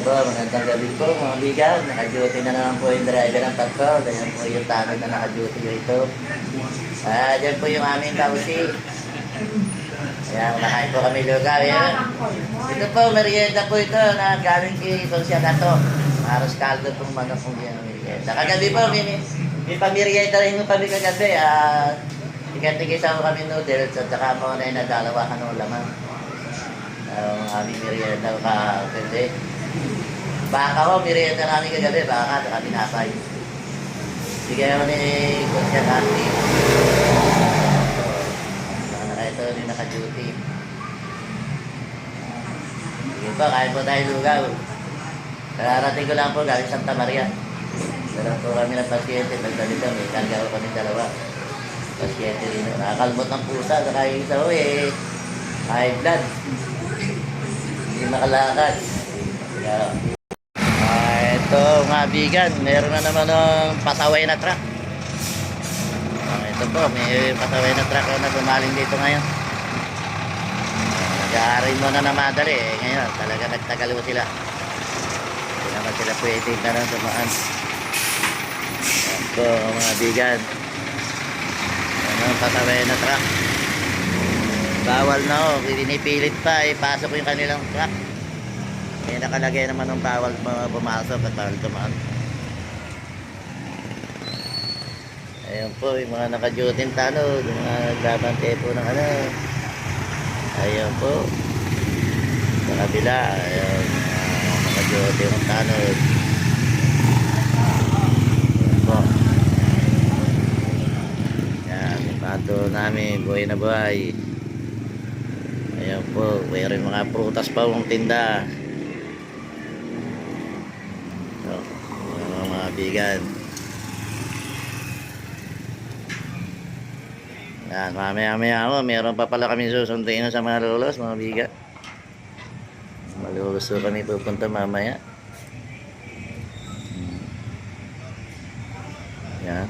po, magandang gabi po mga bigan. Naka-duty na naman po yung driver ng patrol. Ayan po yung tanod na naka-duty rito. Dyan po yung aming kausi. Ayan, kumakain po kami lugaw. Ayan. Ito po, merienda po ito na galing kay Consiagato. Maros caldo pong manok po yan merienda. Kagabi po, may pamerienda rin mo kami kagabi. Tiga-tigisa po kami noodles at saka mo na yung nadalawa ka ng laman. Ang aming merienda ka-kende. Baka ko, merienda namin kagabi, baka at kami napay. Sige naman ni Coach Andy. Ito yung naka-duty. Sige po, kain po tayo lugaw. Kararating ko lang po galing Santa Maria. Dalang po kami ng pasyente, nagdalit kami, karga ko kami dalawa. Pasyente rin. Nakakalmot ng pusa, saka yung isa ko high blood. Hindi makalakad. Ito mga bigan, meron na naman ng pasaway na truck. Ito po, may pasaway na truck na bumaling dito ngayon. Nag-aaral mo na madali ngayon, talaga nagtagal mo sila. Hindi naman sila pwede ka nang tumaan. Ito mga bigan, ang pasaway na truck. Bawal na ho, pinipilit pa, ipasok yung kanilang truck. May nakalagay naman ng bawal pumasok at bawal tumaan. Ayan po, yung mga naka-duty tanod, yung mga nagbabante po ng ano. Ayan po. Sa kabila, ayan, naka-duty ng tanod. Ayan po. Ayan, yung pato namin, buhay na buhay. Ayan po, mayroon mga prutas pa mong tinda. So, mga bigan. Yan, mamaya-maya mo, meron pa pala kami susunduin sa mga lulos, mga bigan. Malulos kami pupunta mamaya. Yan.